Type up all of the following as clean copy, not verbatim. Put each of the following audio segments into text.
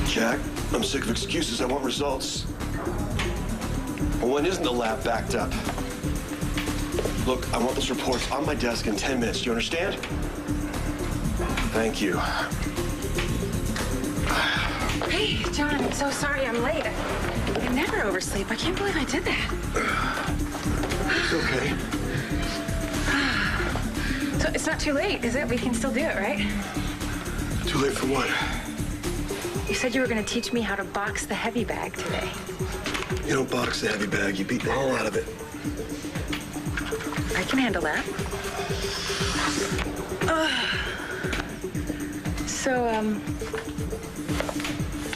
Jack, I'm sick of excuses. I want results. Well, when isn't the lab backed up? Look, I want those reports on my desk in 10 minutes. Do you understand? Thank you. Hey, John, I'm so sorry I'm late. I never oversleep. I can't believe I did that. It's okay. So it's not too late, is it? We can still do it, right? Too late for what? You said you were going to teach me how to box the heavy bag today. You don't box the heavy bag. You beat the hell out of it. I can handle that. So,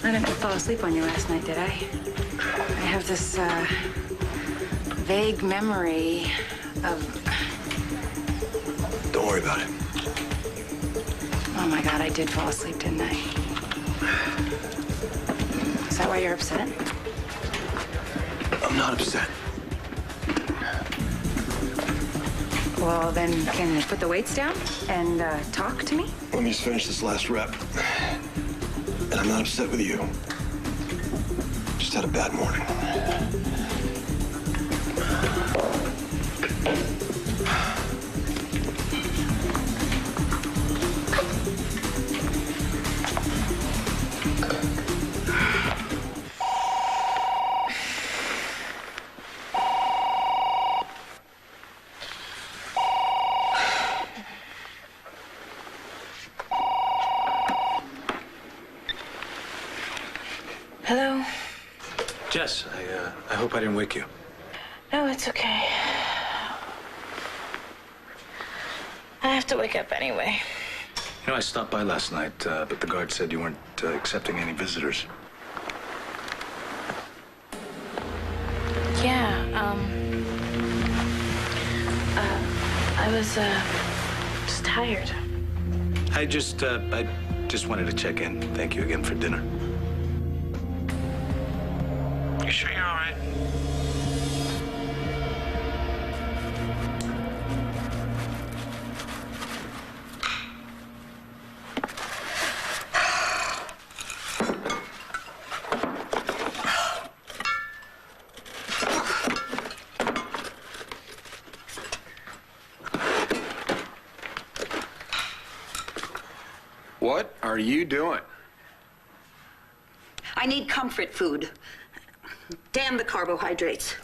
I didn't fall asleep on you last night, did I? I have this, vague memory of... Don't worry about it. Oh, my God, I did fall asleep, didn't I? Is that why you're upset? I'm not upset. Well, then can you put the weights down and talk to me? Let me just finish this last rep. And I'm not upset with you. Just had a bad morning. Hello? Jess, I hope I didn't wake you. No, it's okay. I have to wake up anyway. You know, I stopped by last night, but the guard said you weren't accepting any visitors. Yeah, I was, just tired. I just wanted to check in. Thank you again for dinner. You sure you're all right? What are you doing? I need comfort food. Damn the carbohydrates.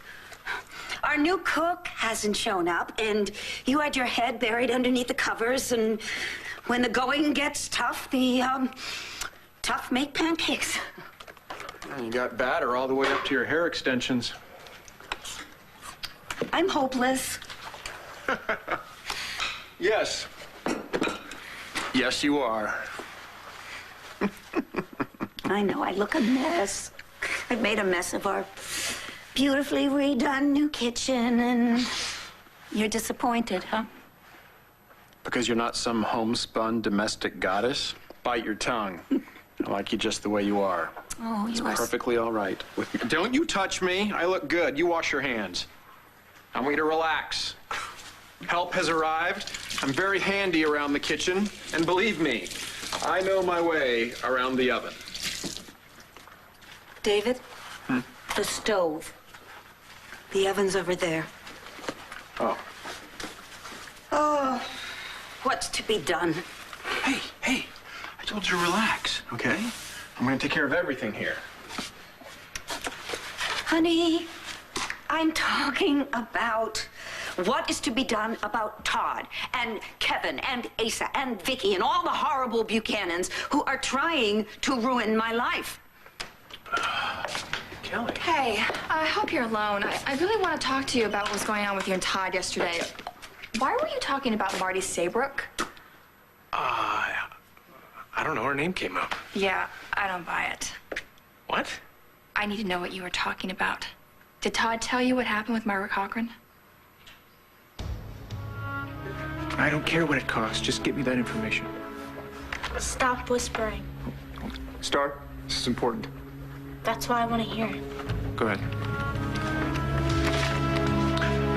Our new cook hasn't shown up, and you had your head buried underneath the covers, and when the going gets tough, the, tough make pancakes. You got batter all the way up to your hair extensions. I'm hopeless. Yes. Yes, you are. I know, I look a mess. I've made a mess of our beautifully redone new kitchen, and you're disappointed, huh? Because you're not some homespun domestic goddess? Bite your tongue. I like you just the way you are. Oh, It's you are... perfectly all right with me. Don't you touch me. I look good. You wash your hands. I want you to relax. Help has arrived. I'm very handy around the kitchen. And believe me, I know my way around the oven. David? The stove. The oven's over there. Oh. Oh, what's to be done? Hey, I told you to relax, okay? I'm gonna take care of everything here. Honey, I'm talking about what is to be done about Todd and Kevin and Asa and Vicky and all the horrible Buchanans who are trying to ruin my life. Kelly. Hey, I hope you're alone. I really want to talk to you about what was going on with you and Todd yesterday. Why were you talking about Marty Saybrook? I don't know. Her name came up. Yeah, I don't buy it. What? I need to know what you were talking about. Did Todd tell you what happened with Margaret Cochran? I don't care what it costs. Just get me that information. Stop whispering. Star, this is important. That's why I want to hear it. Go ahead.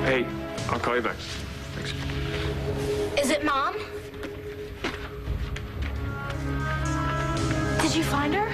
Hey, I'll call you back. Thanks. Is it Mom? Did you find her?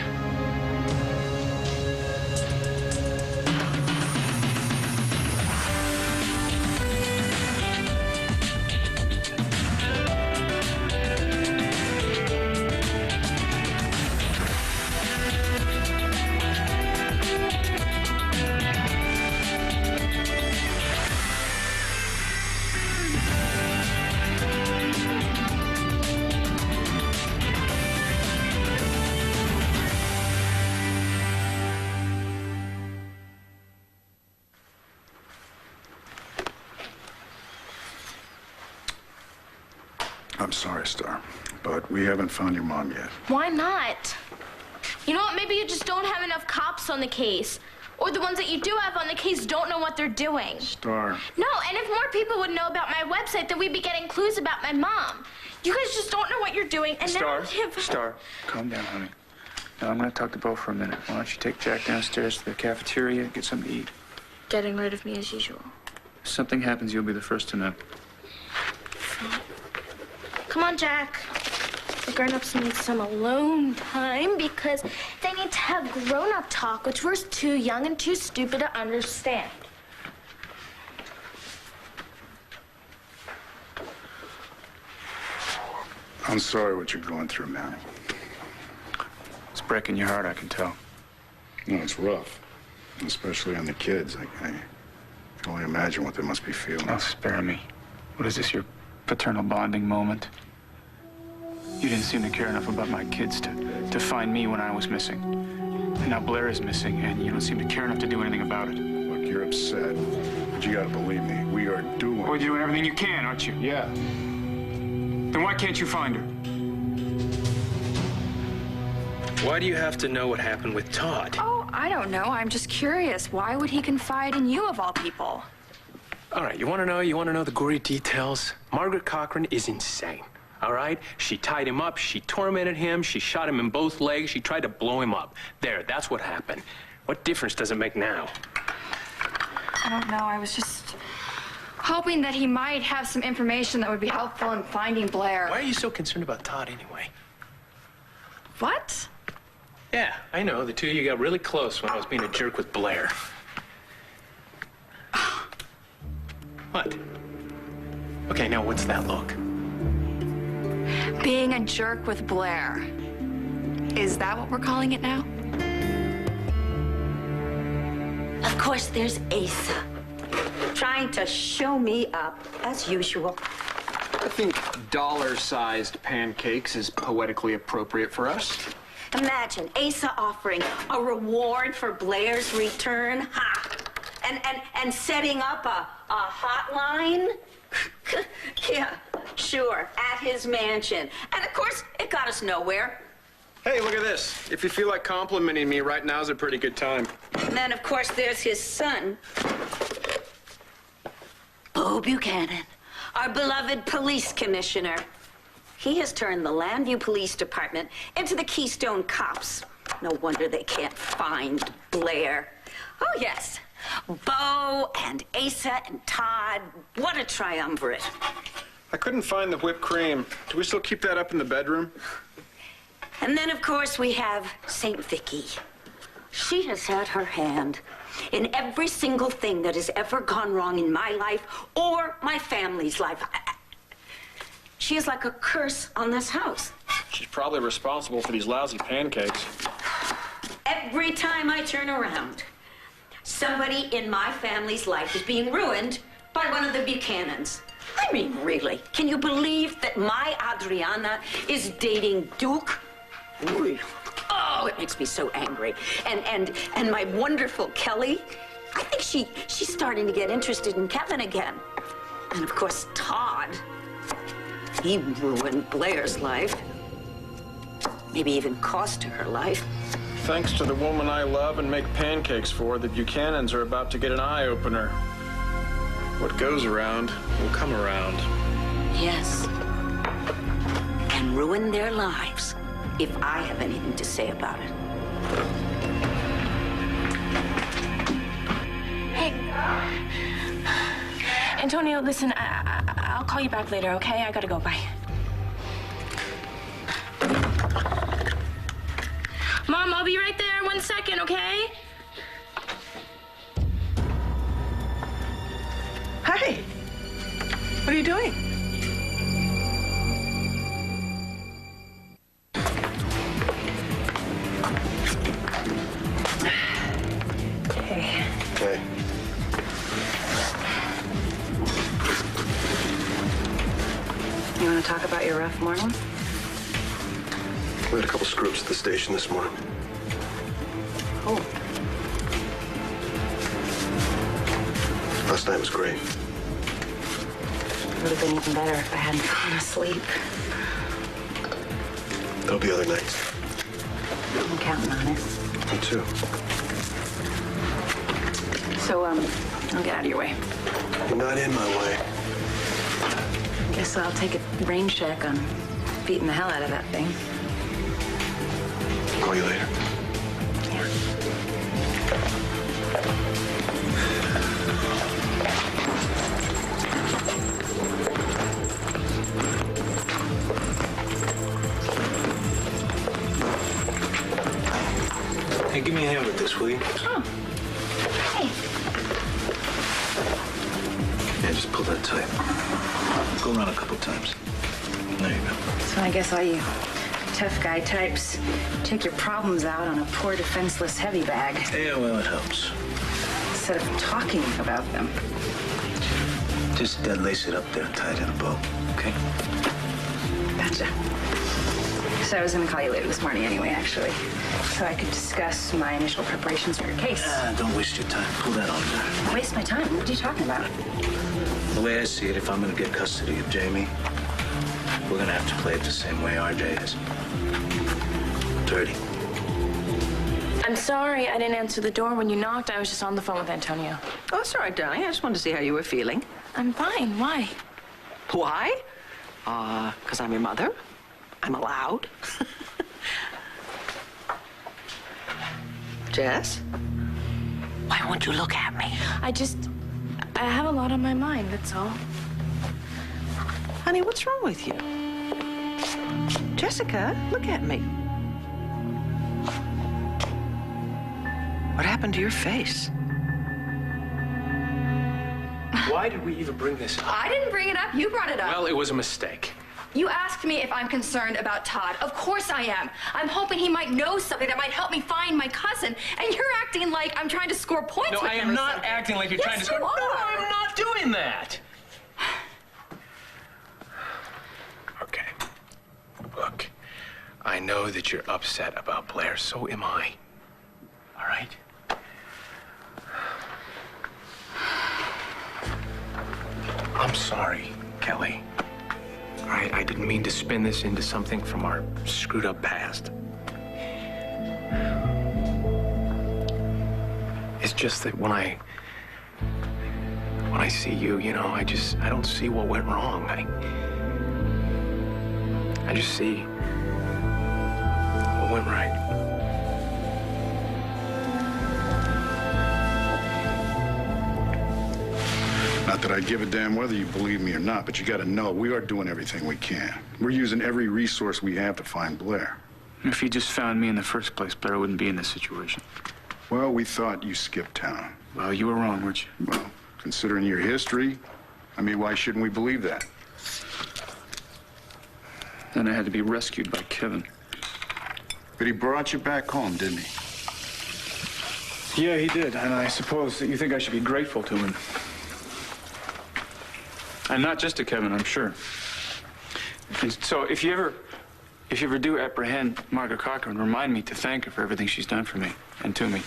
I'm sorry, Star, but we haven't found your mom yet. Why not? You know what? Maybe you just don't have enough cops on the case. Or the ones that you do have on the case don't know what they're doing. Star. No, and if more people would know about my website, then we'd be getting clues about my mom. You guys just don't know what you're doing, and Star, now give... Star, calm down, honey. Now, I'm going to talk to Bo for a minute. Why don't you take Jack downstairs to the cafeteria and get something to eat? Getting rid of me as usual. If something happens, you'll be the first to know. Come on, Jack. The grown-ups need some alone time because they need to have grown-up talk, which we're too young and too stupid to understand. I'm sorry what you're going through, Manny. It's breaking your heart, I can tell. No, it's rough. Especially on the kids. I can only imagine what they must be feeling. Oh, spare me. What is this, your paternal bonding moment? You didn't seem to care enough about my kids to find me when I was missing. And now Blair is missing, and you don't seem to care enough to do anything about it. Look, you're upset, but you gotta believe me. We are doing... Well, you're doing everything you can, aren't you? Yeah. Then why can't you find her? Why do you have to know what happened with Todd? Oh, I don't know. I'm just curious. Why would he confide in you of all people? All right, you want to know the gory details? Margaret Cochran is insane. All right? She tied him up, she tormented him, she shot him in both legs, she tried to blow him up. There, that's what happened. What difference does it make now? I don't know. I was just hoping that he might have some information that would be helpful in finding Blair. Why are you so concerned about Todd anyway? What? Yeah, I know. The two of you got really close when I was being a jerk with Blair. What? Okay, now what's that look? Being a jerk with Blair. Is that what we're calling it now? Of course, there's Asa, trying to show me up as usual. I think dollar-sized pancakes is poetically appropriate for us. Imagine Asa offering a reward for Blair's return, ha! And setting up a hotline. Yeah, sure, at his mansion. And of course, it got us nowhere. Hey, look at this. If you feel like complimenting me, right now's a pretty good time. And then, of course, there's his son, Bo Buchanan, our beloved police commissioner. He has turned the Landview Police Department into the Keystone Cops. No wonder they can't find Blair. Oh, yes. Bo and Asa and Todd. What a triumvirate. I couldn't find the whipped cream. Do we still keep that up in the bedroom? And then, of course, we have St. Vicky. She has had her hand in every single thing that has ever gone wrong in my life or my family's life. She is like a curse on this house. She's probably responsible for these lousy pancakes. Every time I turn around, somebody in my family's life is being ruined by one of the Buchanans. I mean, really, can you believe that my Adriana is dating Duke? Oh, it makes me so angry. And my wonderful Kelly, I think she's starting to get interested in Kevin again. And of course, Todd, he ruined Blair's life. Maybe even cost her her life. Thanks to the woman I love and make pancakes for, the Buchanans are about to get an eye-opener. What goes around will come around. Yes. And ruin their lives if I have anything to say about it. Hey. Antonio, listen, I'll call you back later, okay? I gotta go. Bye. Mom, I'll be right there in 1 second, okay? Hi. What are you doing? Okay. You want to talk about your rough morning? We had a couple screw-ups at the station this morning. Oh. Last night was great. It would have been even better if I hadn't fallen asleep. There'll be other nights. I'm counting on it. Me too. So, I'll get out of your way. You're not in my way. Guess I'll take a rain check on beating the hell out of that thing. Call you later. Hey, give me a hand with this, will you? Oh. Hey. Yeah, just pull that tight. Go around a couple times. There you go. So I guess all you tough guy types take your problems out on a poor defenseless heavy bag Yeah, well, it helps. instead of talking about them. Just lace it up there and tie it in a bow, okay? Gotcha. So I was going to call you later this morning anyway, actually, so I could discuss my initial preparations for your case. Don't waste your time. Pull that on there. Waste my time? What are you talking about? The way I see it, if I'm going to get custody of Jamie, we're going to have to play it the same way RJ is. Dirty. I'm sorry I didn't answer the door when you knocked. I was just on the phone with Antonio. Oh, that's all right, darling. I just wanted to see how you were feeling. I'm fine. Why? Why? Because I'm your mother. I'm allowed. Jess? Why won't you look at me? I have a lot on my mind, that's all. Honey, what's wrong with you? Jessica, look at me. What happened to your face? Why did we even bring this up? I didn't bring it up. You brought it up. Well, it was a mistake. You asked me if I'm concerned about Todd. Of course I am. I'm hoping he might know something that might help me find my cousin. And you're acting like I'm trying to score points No, with I him am or not something. acting like you're Yes, trying to score. you No, are. I'm not doing that. Okay. Look, I know that you're upset about Blair. So am I. All right? I'm sorry, Kelly. I didn't mean to spin this into something from our screwed up past. It's just that when I see you, you know, I don't see what went wrong. I just see what went right. Not that I give a damn whether you believe me or not, but you gotta know we are doing everything we can. We're using every resource we have to find Blair. If he just found me in the first place, Blair wouldn't be in this situation. Well, we thought you skipped town. Well, you were wrong, weren't you? Well, considering your history, I mean, why shouldn't we believe that? Then I had to be rescued by Kevin. But he brought you back home, didn't he? Yeah, he did, and I suppose that you think I should be grateful to him. And not just to Kevin, I'm sure. And so if you ever do apprehend Margaret Cochran, remind me to thank her for everything she's done for me and to me.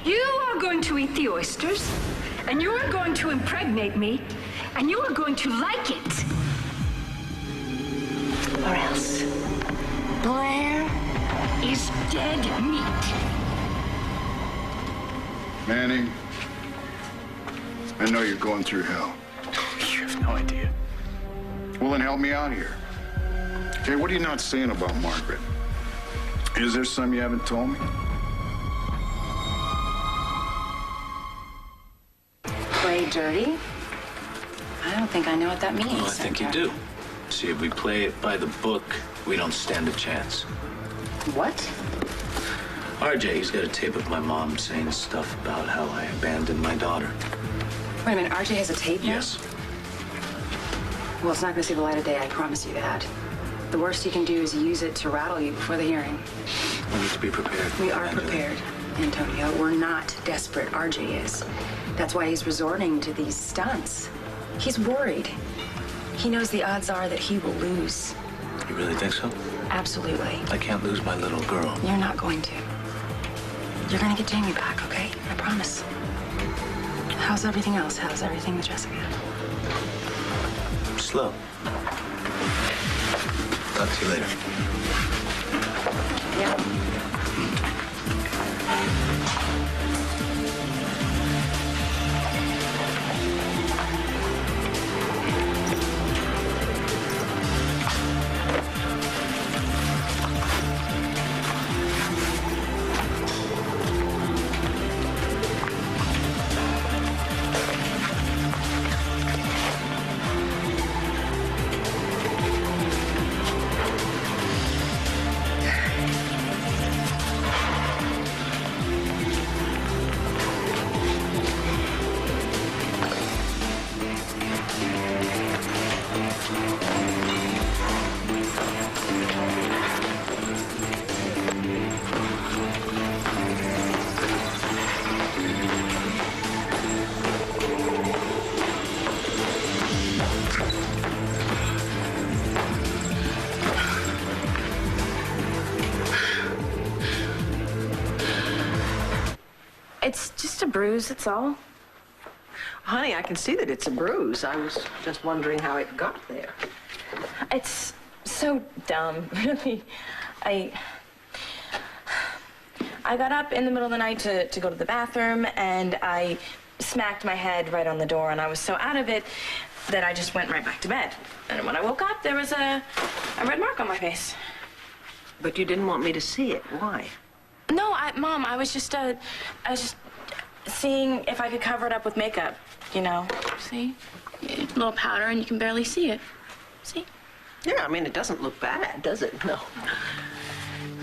You are going to eat the oysters, and you are going to impregnate me, and you are going to like it. Or else, Blair is dead meat. Manning, I know you're going through hell. You have no idea. Well, then help me out here. Okay, what are you not saying about Margaret? Is there some you haven't told me? Play dirty? I don't think I know what that means. Well, I think you do. See, if we play it by the book, we don't stand a chance. What? RJ, he's got a tape of my mom saying stuff about how I abandoned my daughter. Wait a minute, RJ has a tape now? Yes. Well, it's not going to see the light of day, I promise you that. The worst you can do is use it to rattle you before the hearing. We need to be prepared. We are prepared, Antonio. We're not desperate. RJ is. That's why he's resorting to these stunts. He's worried. He knows the odds are that he will lose. You really think so? Absolutely. I can't lose my little girl. You're not going to. You're going to get Jamie back, okay? I promise. How's everything else? How's everything with Jessica? slow. Talk to you later. Yeah. It's just a bruise, that's all. Honey, I can see that it's a bruise. I was just wondering how it got there. It's so dumb, really. I got up in the middle of the night to go to the bathroom, and I smacked my head right on the door, and I was so out of it that I just went right back to bed. And when I woke up, there was a red mark on my face. But you didn't want me to see it. Why? No, Mom, I was just seeing if I could cover it up with makeup, you know. See? A little powder and you can barely see it. See? Yeah, I mean, it doesn't look bad, does it? No.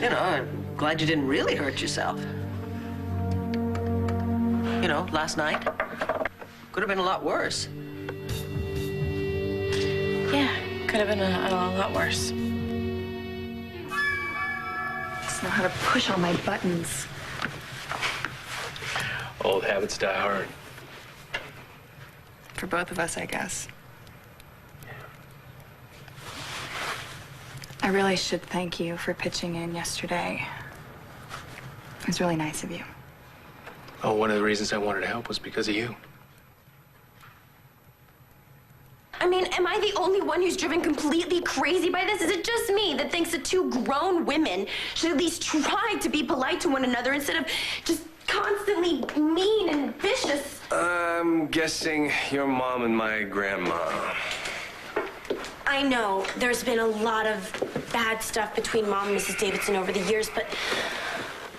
You know, I'm glad you didn't really hurt yourself. You know, last night could have been a lot worse. Yeah, could have been a lot worse. Just know how to push all my buttons. Old habits die hard. For both of us, I guess. I really should thank you for pitching in yesterday. It was really nice of you. Oh, one of the reasons I wanted to help was because of you. I mean, am I the only one who's driven completely crazy by this? Is it just me that thinks that two grown women should at least try to be polite to one another instead of just constantly mean and vicious? I'm guessing your mom and my grandma. I know there's been a lot of bad stuff between Mom and Mrs. Davidson over the years, but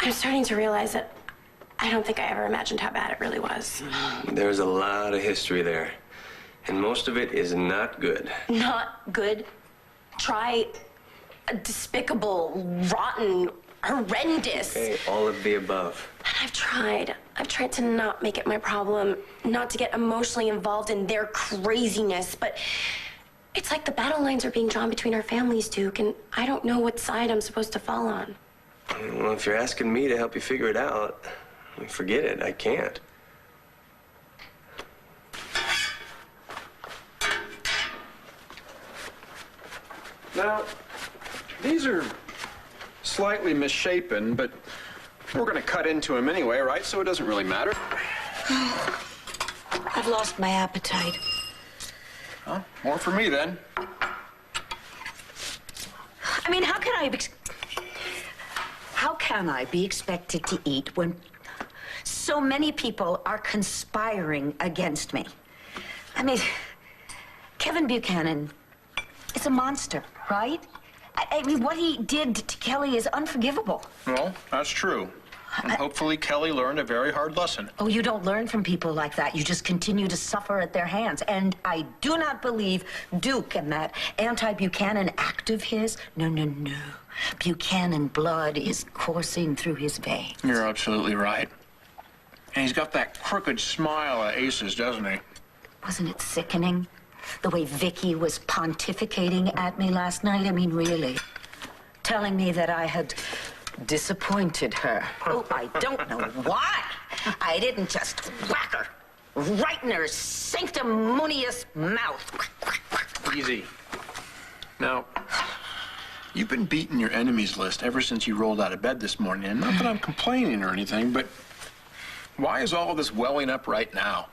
I'm starting to realize that I don't think I ever imagined how bad it really was. There's a lot of history there, and most of it is not good. Not good. Try despicable, rotten, horrendous. Okay, all of the above. And I've tried to not make it my problem, not to get emotionally involved in their craziness, but it's like the battle lines are being drawn between our families, Duke, and I don't know what side I'm supposed to fall on. Well, if you're asking me to help you figure it out, forget it. I can't. Now, these are slightly misshapen, but we're going to cut into them anyway, right? So it doesn't really matter. I've lost my appetite. Well, more for me then. I mean, how can I be expected to eat when so many people are conspiring against me? I mean, Kevin Buchanan is a monster, right? I mean, what he did to Kelly is unforgivable. Well, that's true. And hopefully Kelly learned a very hard lesson. Oh, you don't learn from people like that. You just continue to suffer at their hands. And I do not believe Duke and that anti-Buchanan act of his. No, no, no. Buchanan blood is coursing through his veins. You're absolutely right. And he's got that crooked smile of Ace's, doesn't he? Wasn't it sickening? The way Vicky was pontificating at me last night? I mean, really. Telling me that I had disappointed her. Oh, I don't know why. I didn't just whack her right in her sanctimonious mouth. Easy. Now, you've been beating your enemies list ever since you rolled out of bed this morning. And not that I'm complaining or anything, but why is all of this welling up right now?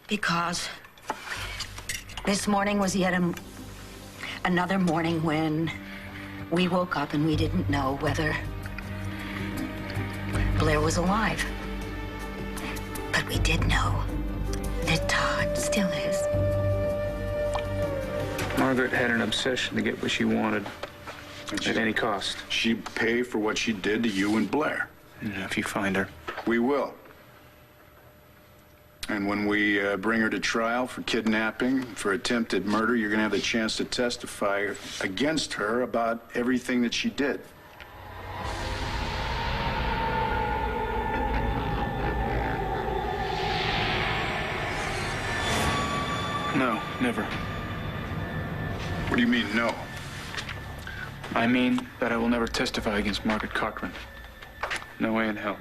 Because This morning was yet another morning when we woke up and we didn't know whether Blair was alive. But we did know that Todd still is. Margaret had an obsession to get what she wanted at any cost. She'd pay for what she did to you and Blair. Yeah, if you find her. We will. And when we bring her to trial for kidnapping, for attempted murder, you're going to have the chance to testify against her about everything that she did. No, never. What do you mean, no? I mean that I will never testify against Margaret Cochran. No way in hell.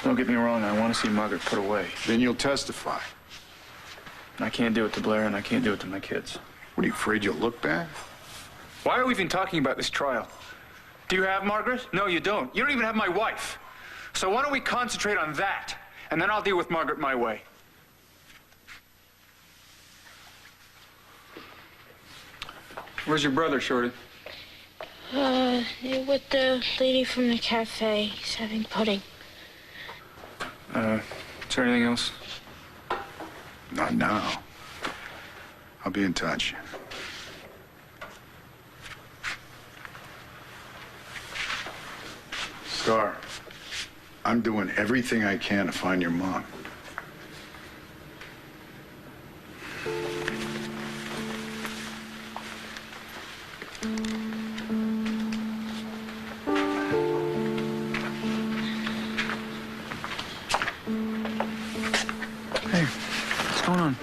Don't get me wrong, I want to see Margaret put away. Then you'll testify. I can't do it to Blair, and I can't do it to my kids. What, are you afraid you'll look bad? Why are we even talking about this trial? Do you have Margaret? No, you don't. You don't even have my wife. So why don't we concentrate on that, and then I'll deal with Margaret my way. Where's your brother, Shorty? With the lady from the cafe. He's having pudding. Is there anything else? Not now. I'll be in touch. Star, I'm doing everything I can to find your mom. Hey, what's going on?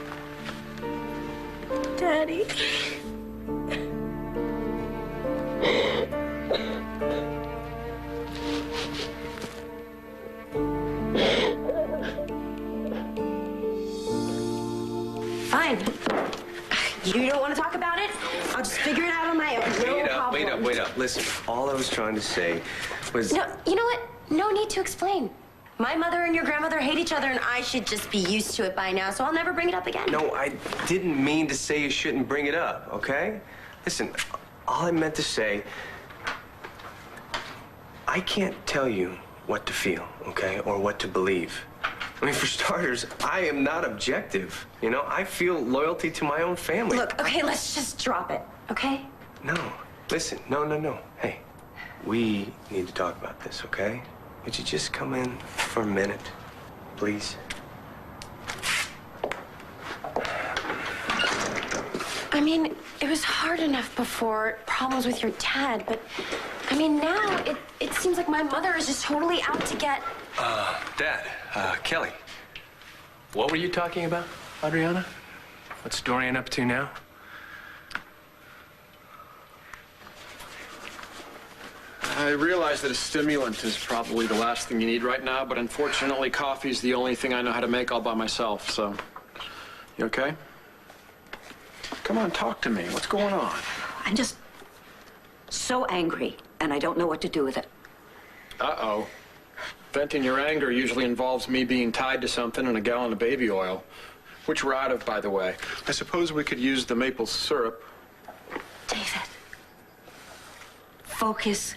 Daddy. Fine. You don't want to talk about it? I'll just figure it out on my own. Wait up. Listen, all I was trying to say was... No, you know what? No need to explain. My mother and your grandmother hate each other, and I should just be used to it by now, so I'll never bring it up again. No, I didn't mean to say you shouldn't bring it up, okay? Listen, all I meant to say... I can't tell you what to feel, okay? Or what to believe. I mean, for starters, I am not objective. You know, I feel loyalty to my own family. Look, okay, let's just drop it, okay? No. Listen, no. Hey, we need to talk about this, okay? Would you just come in for a minute, please? I mean, it was hard enough before, problems with your dad, but I mean, now it seems like my mother is just totally out to get... Dad, Kelly, what were you talking about, Adriana? What's Dorian up to now? I realize that a stimulant is probably the last thing you need right now, but unfortunately, coffee's the only thing I know how to make all by myself, so... You okay? Come on, talk to me. What's going on? I'm just so angry, and I don't know what to do with it. Uh-oh. Venting your anger usually involves me being tied to something and a gallon of baby oil, which we're out of, by the way. I suppose we could use the maple syrup. David, focus.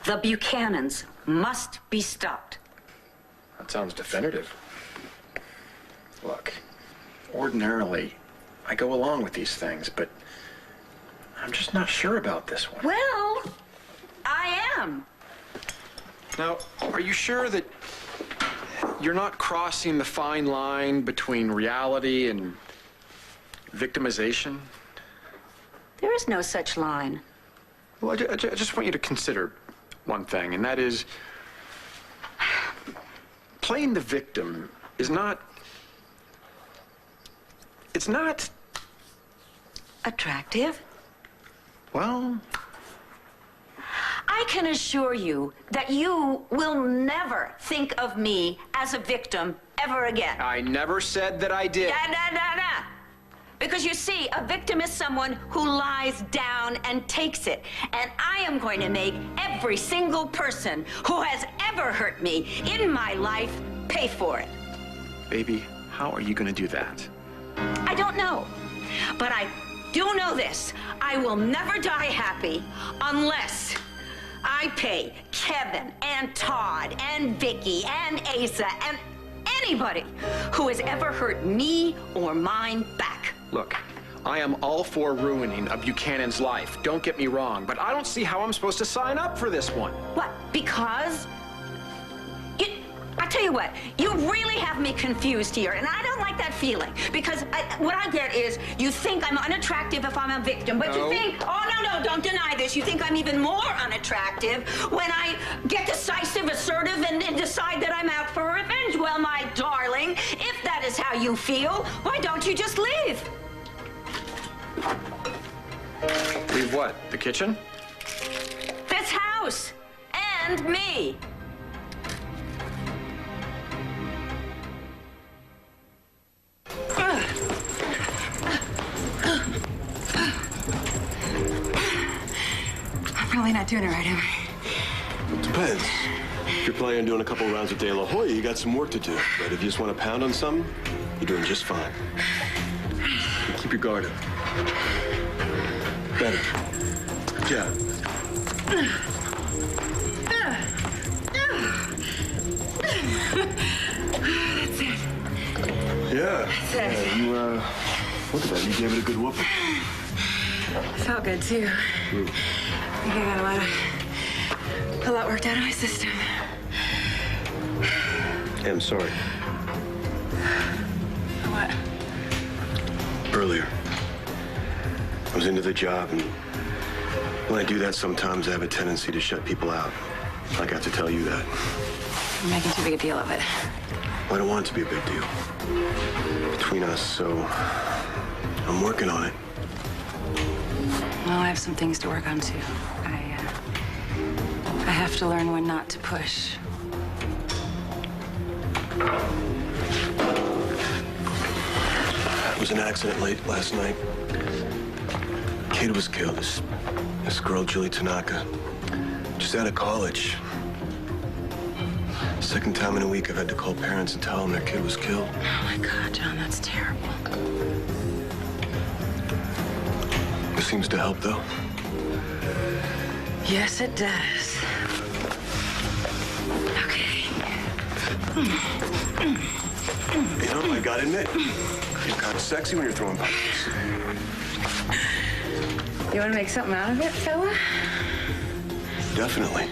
The Buchanans must be stopped. That sounds definitive. Look, ordinarily, I go along with these things, but I'm just not sure about this one. Well, I am. Now, are you sure that you're not crossing the fine line between reality and victimization? There is no such line. Well, I just want you to consider one thing, and that is playing the victim is not... It's not... Attractive? Well... I can assure you that you will never think of me as a victim ever again. I never said that I did. No. Because you see, a victim is someone who lies down and takes it. And I am going to make every single person who has ever hurt me in my life pay for it. Baby, how are you gonna do that? I don't know, but I do know this. I will never die happy unless I pay Kevin and Todd and Vicky and Asa and anybody who has ever hurt me or mine back. Look, I am all for ruining a Buchanan's life. Don't get me wrong, but I don't see how I'm supposed to sign up for this one. What? Because? I tell you what, you really have me confused here, and I don't like that feeling. Because what I get is, you think I'm unattractive if I'm a victim, but No. you think, oh, no, don't deny this. You think I'm even more unattractive when I get decisive, assertive, and decide that I'm out for revenge. Well, my darling, if that is how you feel, why don't you just leave? Leave what? The kitchen? This house, and me. I'm probably not doing it right, am I? Depends. If you're planning on doing a couple rounds of De La Hoya, you got some work to do. But if you just want to pound on something, you're doing just fine. Keep your guard up. Better. Yeah. That's it. Yeah. That's it. Yeah, you, look at that. You gave it a good whooping. Felt good, too. I think I got a lot worked out of my system. Hey, I'm sorry. What? Earlier, I was into the job, and when I do that, sometimes I have a tendency to shut people out. I got to tell you that. You're making too big a deal of it. I don't want it to be a big deal between us, so I'm working on it. Well, I have some things to work on, too. I have to learn when not to push. It was an accident late last night. Kid was killed. This girl, Julie Tanaka, just out of college. Second time in a week I've had to call parents and tell them their kid was killed. Oh, my God, John, that's terrible. It seems to help, though. Yes, it does. Okay. You know, I gotta admit, you're kind of sexy when you're throwing punches. You want to make something out of it, fella? Definitely.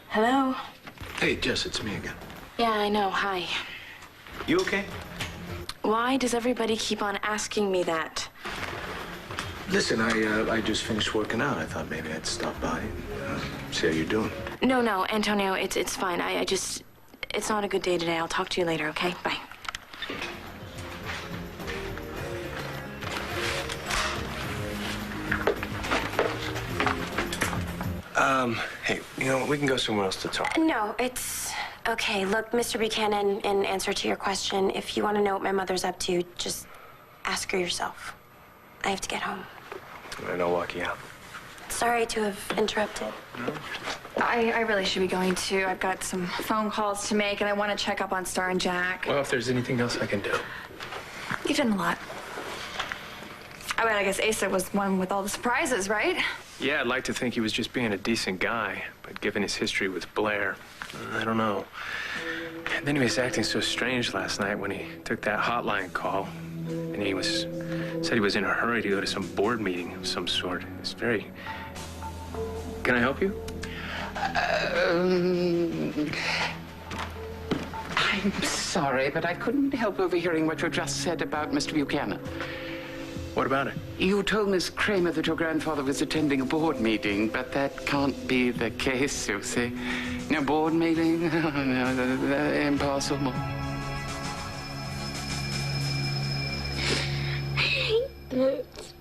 Hello? Hey, Jess, it's me again. Yeah, I know. Hi. You okay? Why does everybody keep on asking me that? Listen, I just finished working out. I thought maybe I'd stop by, see how you're doing. No, Antonio, it's fine. I just, it's not a good day today. I'll talk to you later, okay? Bye. Hey, you know, we can go somewhere else to talk. No, it's okay. Look, Mr. Buchanan, in answer to your question, if you want to know what my mother's up to, just ask her yourself. I have to get home. And I'll walk you out. Sorry to have interrupted. I really should be going too. I've got some phone calls to make, and I want to check up on Star and Jack. Well, if there's anything else I can do. You've done a lot. I mean, I guess Asa was one with all the surprises, right? Yeah, I'd like to think he was just being a decent guy, but given his history with Blair, I don't know. And then he was acting so strange last night when he took that hotline call, and said he was in a hurry to go to some board meeting of some sort. It's very... Can I help you? I'm sorry, but I couldn't help overhearing what you just said about Mr. Buchanan. What about it? You told Miss Kramer that your grandfather was attending a board meeting, but that can't be the case, Susie. No board meeting? No, impossible. Hurts.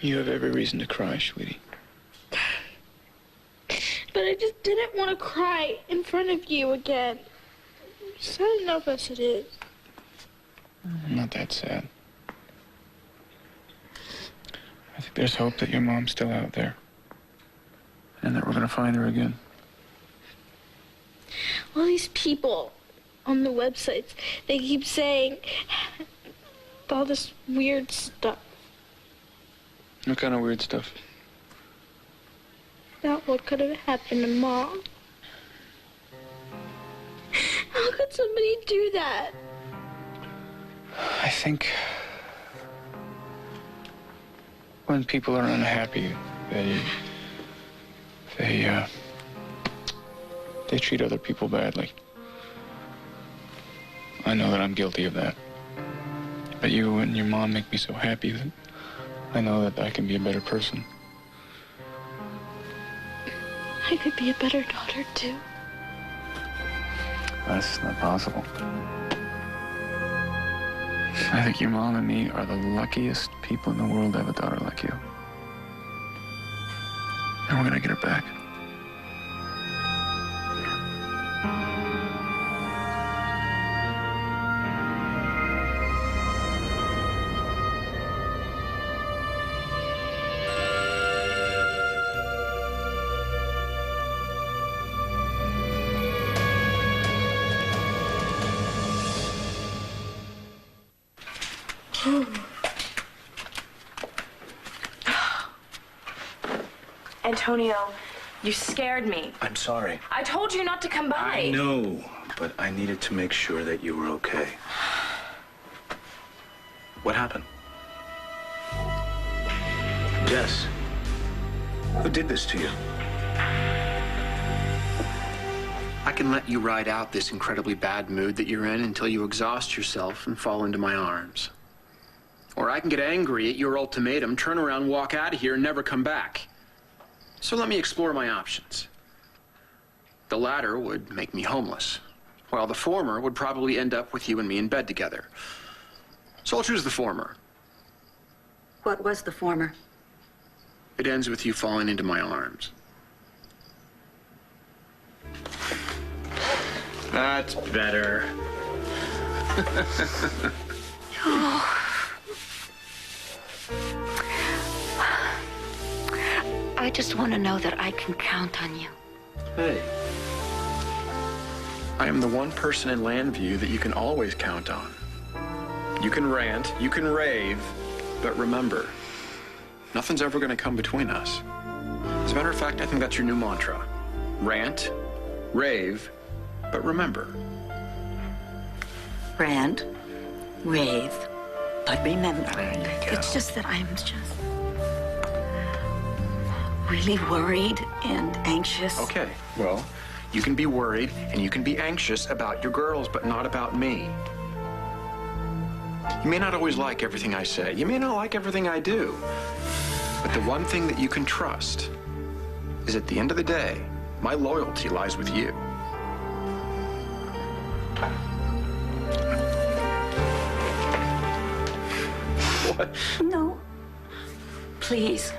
You have every reason to cry, sweetie. But I just didn't want to cry in front of you again. Sad enough as it is. I'm not that sad. I think there's hope that your mom's still out there. And that we're gonna find her again. All these people on the websites, they keep saying all this weird stuff. What kind of weird stuff? About what could have happened to Mom. How could somebody do that? I think when people are unhappy, they treat other people badly. I know that I'm guilty of that. But you and your mom make me so happy that I know that I can be a better person. I could be a better daughter, too. That's not possible. I think your mom and me are the luckiest people in the world to have a daughter like you. And we're gonna get her back. Antonio, you scared me. I'm sorry. I told you not to come by. I know, but I needed to make sure that you were okay. What happened? Jess, who did this to you? I can let you ride out this incredibly bad mood that you're in until you exhaust yourself and fall into my arms. Or I can get angry at your ultimatum, turn around, walk out of here, and never come back. So let me explore my options. The latter would make me homeless, while the former would probably end up with you and me in bed together. So I'll choose the former. What was the former? It ends with you falling into my arms. That's better. I just want to know that I can count on you. Hey. I am the one person in Landview that you can always count on. You can rant, you can rave, but remember, nothing's ever going to come between us. As a matter of fact, I think that's your new mantra. Rant, rave, but remember. Rant, rave, but remember. It's just that I'm just really worried and anxious. Okay, well, you can be worried and you can be anxious about your girls, but not about me. You may not always like everything I say. You may not like everything I do. But the one thing that you can trust is at the end of the day, my loyalty lies with you. What? No. Please.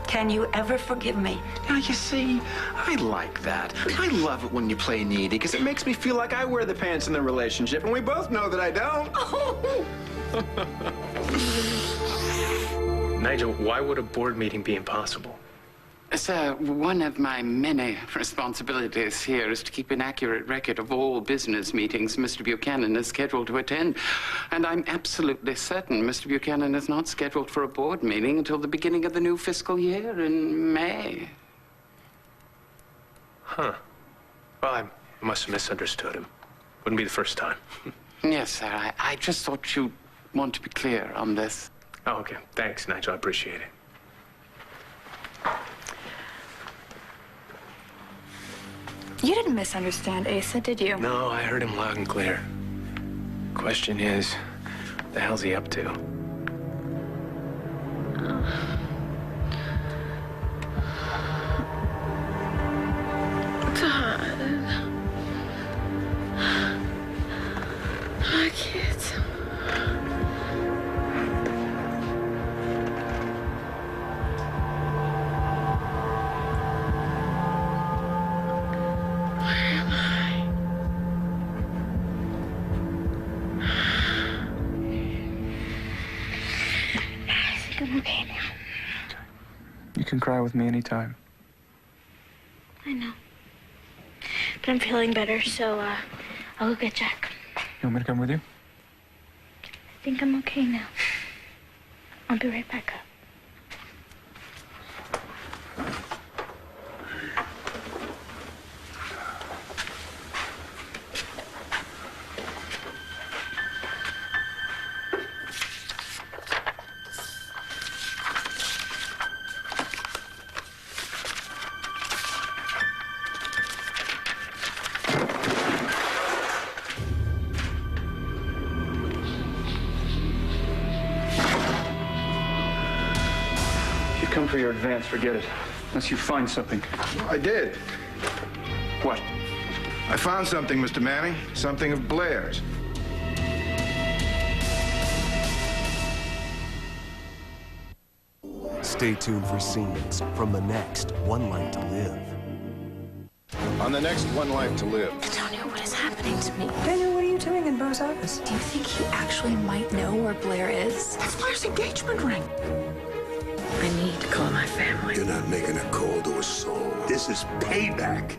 Can you ever forgive me? Now, you see, I like that. I love it when you play needy, because it makes me feel like I wear the pants in the relationship, and we both know that I don't. Nigel, why would a board meeting be impossible? Sir, one of my many responsibilities here is to keep an accurate record of all business meetings Mr. Buchanan is scheduled to attend. And I'm absolutely certain Mr. Buchanan is not scheduled for a board meeting until the beginning of the new fiscal year in May. Huh. Well, I must have misunderstood him. Wouldn't be the first time. Yes, sir. I just thought you'd want to be clear on this. Oh, okay. Thanks, Nigel. I appreciate it. You didn't misunderstand Asa, did you? No, I heard him loud and clear. Question is, what the hell's he up to? Todd. I can't. I'm okay now. You can cry with me anytime. I know. But I'm feeling better, so I'll go get Jack. You want me to come with you? I think I'm okay now. I'll be right back up. You come for your advance, forget it. Unless you find something. I did. What? I found something, Mr. Manning. Something of Blair's. Stay tuned for scenes from the next One Life to Live. On the next One Life to Live. Antonio, what is happening to me? Daniel, what are you doing in Beau's office? Do you think he actually might know where Blair is? That's Blair's engagement ring. I need to call my family. You're not making a call to a soul. This is payback.